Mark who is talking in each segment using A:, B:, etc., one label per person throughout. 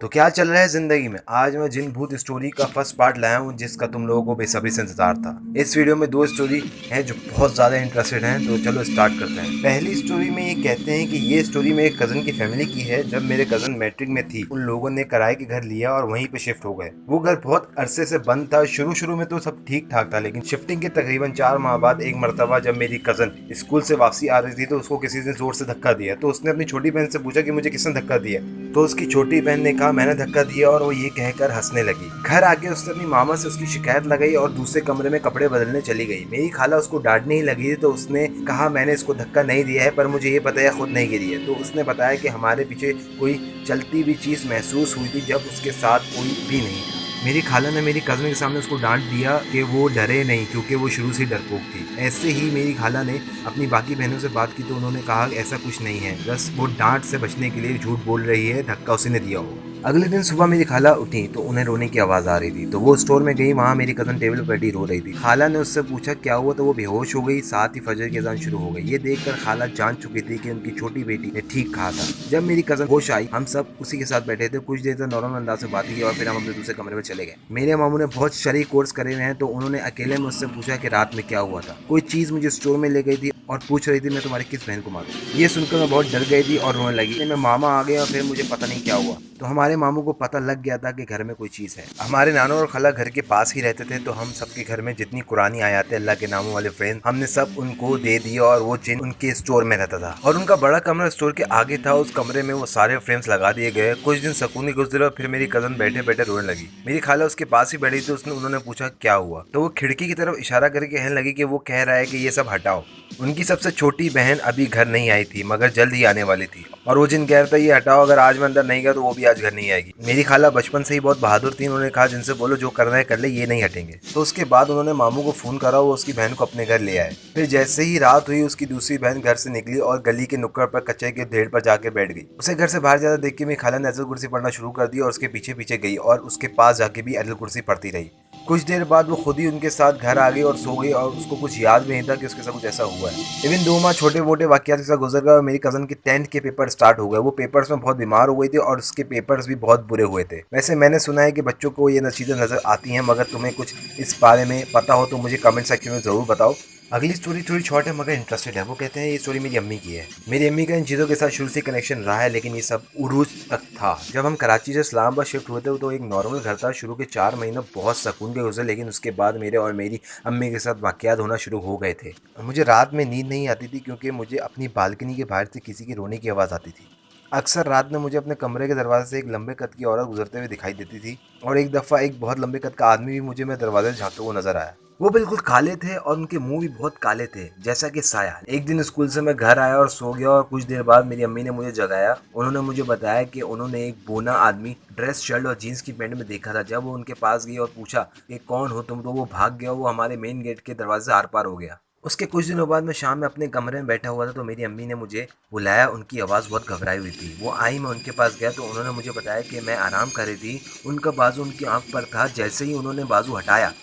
A: तो क्या चल रहा है जिंदगी में। आज मैं जिन भूत स्टोरी का फर्स्ट पार्ट लाया हूँ जिसका तुम लोगों को बेसब्री से इंतजार था। इस वीडियो में दो स्टोरी हैं जो बहुत ज्यादा इंटरेस्टेड हैं, तो चलो स्टार्ट करते हैं। पहली स्टोरी में ये कहते हैं कि ये स्टोरी मेरे कजन की फैमिली की है। जब मेरे कजन मैट्रिक में थी उन लोगों ने किराए के घर लिया और वहीं पे शिफ्ट हो गए। वो घर बहुत अरसे से बंद था। शुरू शुरू में तो सब ठीक ठाक था, लेकिन शिफ्टिंग के तकरीबन 4 माह बाद एक मरतबा जब मेरी कजन स्कूल से वापसी आ रही थी तो उसको किसी ने जोर से धक्का दिया। तो उसने अपनी छोटी बहन से पूछा कि मुझे किसने धक्का दिया। तो उसकी छोटी बहन ने कहा मैंने धक्का दिया, और वो ये कहकर हंसने लगी। घर आके उसने अपनी मामा से उसकी शिकायत लगाई और दूसरे कमरे में कपड़े बदलने चली गई। मेरी खाला उसको डांटने ही लगी तो उसने कहा मैंने इसको धक्का नहीं दिया है, पर मुझे ये पता है खुद नहीं गिरी है। तो उसने बताया कि हमारे पीछे कोई चलती हुई चीज महसूस हुई थी जब उसके साथ कोई भी नहीं था। मेरी खाला ने मेरी कज़न के सामने उसको डांट दिया कि वो डरे नहीं, क्योंकि वो शुरू से डरपोक थी। ऐसे ही मेरी खाला ने अपनी बाकी बहनों से बात की तो उन्होंने कहा ऐसा कुछ नहीं है, बस वो डांट से बचने के लिए झूठ बोल रही है, धक्का उसी ने दिया हो। अगले दिन सुबह मेरी खाला उठी तो उन्हें रोने की आवाज़ आ रही थी। तो वो स्टोर में गई, वहाँ मेरी कज़न टेबल पर बैठी रो रही थी। खाला ने उससे पूछा क्या हुआ, तो वो बेहोश हो गई। साथ ही फजर की अजान शुरू हो गई। ये देखकर खाला जान चुकी थी कि उनकी छोटी बेटी ने ठीक कहा था। जब मेरी कज़न होश आई हम सब उसी के साथ बैठे थे। कुछ देर तक नॉर्मल अंदाज से बात की और फिर हम अपने दूसरे कमरे में चले गए। मेरे मामू ने बहुत शरीक कोर्स करे हुए हैं, तो उन्होंने अकेले में उससे पूछा कि रात में क्या हुआ था। कोई चीज़ मुझे स्टोर में ले गई थी और पूछ रही थी मैं तुम्हारी किस बहन को मारूं। ये सुनकर मैं बहुत डर गई थी और रोने लगी। मैं मामा आ गए और फिर मुझे पता नहीं क्या हुआ। तो हमारे मामू को पता लग गया था कि घर में कोई चीज़ है। हमारे नानो और खाला घर के पास ही रहते थे, तो हम सबके घर में जितनी कुरानी आयातें अल्लाह के नामों वाले फ्रेम हमने सब उनको दे दिया, और वो जिन उनके स्टोर में रहता था और उनका बड़ा कमरा स्टोर के आगे था। उस कमरे में वो सारे फ्रेम्स लगा दिए गए। कुछ दिन सुकून गुजरे और फिर मेरी कजन बैठे बैठे रोने लगी। मेरी खाला उसके पास ही बैठी थी। उन्होंने पूछा क्या हुआ, तो वो खिड़की की तरफ इशारा करके कहने लगी कि वो कह रहा है कि ये सब हटाओ। उनकी सबसे छोटी बहन अभी घर नहीं आई थी, मगर जल्द ही आने वाली थी, और वो जिन कह रहा था ये हटाओ, अगर आज मैं अंदर नहीं गया तो वो भी आज घर नहीं आएगी। मेरी खाला बचपन से ही बहुत बहादुर थी। उन्होंने कहा जिनसे बोलो जो करना है कर ले, ये नहीं हटेंगे। तो उसके बाद उन्होंने मामू को फोन करा, वो उसकी बहन को अपने घर ले आए। फिर जैसे ही रात हुई उसकी दूसरी बहन घर से निकली और गली के नुक्कड़ पर कच्चे के ढेर पर जाकर बैठ गई। उसे घर से बाहर जाता देख के मेरी खाला ने अजल कुर्सी पढ़ना शुरू कर दी और उसके पीछे पीछे गई और उसके पास जाके भी अजल कुर्सी पढ़ती रही। कुछ देर बाद वो खुद ही उनके साथ घर आ गई और सो गई, और उसको कुछ याद भी नहीं था कि उसके साथ कुछ ऐसा हुआ है। इवन 2 माह छोटे मोटे वाकयात के साथ गुजर गए और मेरी कज़न के 10th के पेपर स्टार्ट हो गए। वो पेपर्स में बहुत बीमार हो गई थी और उसके पेपर्स भी बहुत बुरे हुए थे। वैसे मैंने सुना है कि बच्चों को ये चीज़ें नज़र आती हैं, मगर तुम्हें कुछ इस बारे में पता हो तो मुझे कमेंट सेक्शन में ज़रूर बताओ। अगली स्टोरी थोड़ी शॉर्ट है मगर इंटरेस्टेड है। वो कहते हैं ये स्टोरी मेरी अम्मी की है। मेरी अम्मी का इन चीज़ों के साथ शुरू से कनेक्शन रहा है, लेकिन ये सब उरूज तक था। जब हम कराची से इस्लामाबाद शिफ्ट हुए थे तो एक नॉर्मल घर था। शुरू के 4 महीने बहुत सुकून के गुजरे, लेकिन उसके बाद मेरे और मेरी अम्मी के साथ वाकयात होना शुरू हो गए थे। मुझे रात में नींद नहीं आती थी क्योंकि मुझे अपनी बालकनी के बाहर से किसी की रोने की आवाज़ आती थी। अक्सर रात में मुझे अपने कमरे के दरवाजे से एक लंबे कद की औरत गुजरते हुए दिखाई देती थी, और एक दफ़ा एक बहुत लंबे कद का आदमी भी मुझे मेरे दरवाजे से झांकते हुए नजर आया। वो बिल्कुल काले थे और उनके मुंह भी बहुत काले थे, जैसा कि साया। एक दिन स्कूल से मैं घर आया और सो गया, और कुछ देर बाद मेरी अम्मी ने मुझे जगाया। उन्होंने मुझे बताया कि उन्होंने एक बूना आदमी ड्रेस शर्ट और जीन्स की पैंट में देखा था। जब वो उनके पास गई और पूछा कि कौन हो तुम, तो वो भाग गया। वो हमारे मेन गेट के दरवाजे से आर पार हो गया। उसके कुछ दिनों बाद मैं शाम में अपने कमरे में बैठा हुआ था तो मेरी अम्मी ने मुझे बुलाया। उनकी आवाज़ बहुत घबराई हुई थी। वो आई, मैं उनके पास गया तो उन्होंने मुझे बताया कि मैं आराम कर रही थी। उनका बाजू उनकी आंख पर था। जैसे ही उन्होंने बाजू हटाया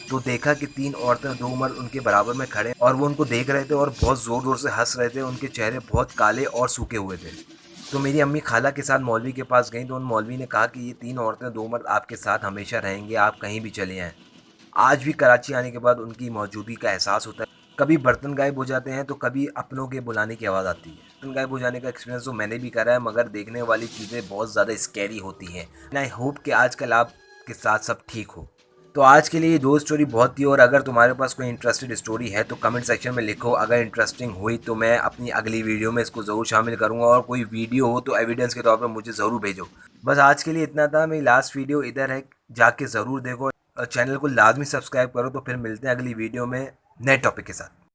A: तो देखा कि 3 औरतें 2 मर्द उनके बराबर में खड़े और वो उनको देख रहे थे और बहुत ज़ोर ज़ोर से हंस रहे थे। उनके चेहरे बहुत काले और सूखे हुए थे। तो मेरी अम्मी खाला के साथ मौलवी के पास गई तो उन मौलवी ने कहा कि ये 3 औरतें 2 मर्द आपके साथ हमेशा रहेंगे, आप कहीं भी चले आएँ। आज भी कराची आने के बाद उनकी मौजूदगी का एहसास होता है। कभी बर्तन गायब हो जाते हैं तो कभी अपनों के बुलाने की आवाज़ आती है। बर्तन गायब हो जाने का एक्सपीरियंस तो मैंने भी करा है, मगर देखने वाली चीज़ें बहुत ज़्यादा स्कैरी होती हैं। एंड आई होप कि आजकल आपके साथ सब ठीक हो। तो आज के लिए ये दो स्टोरी बहुत थी, और अगर तुम्हारे पास कोई इंटरेस्टेड स्टोरी है तो कमेंट सेक्शन में लिखो। अगर इंटरेस्टिंग हुई तो मैं अपनी अगली वीडियो में इसको ज़रूर शामिल करूँगा, और कोई वीडियो हो तो एविडेंस के तौर पर मुझे ज़रूर भेजो। बस आज के लिए इतना था। मेरी लास्ट वीडियो इधर है, जाके ज़रूर देखो। चैनल को लाजमी सब्सक्राइब करो। तो फिर मिलते हैं अगली वीडियो में नए टॉपिक के साथ।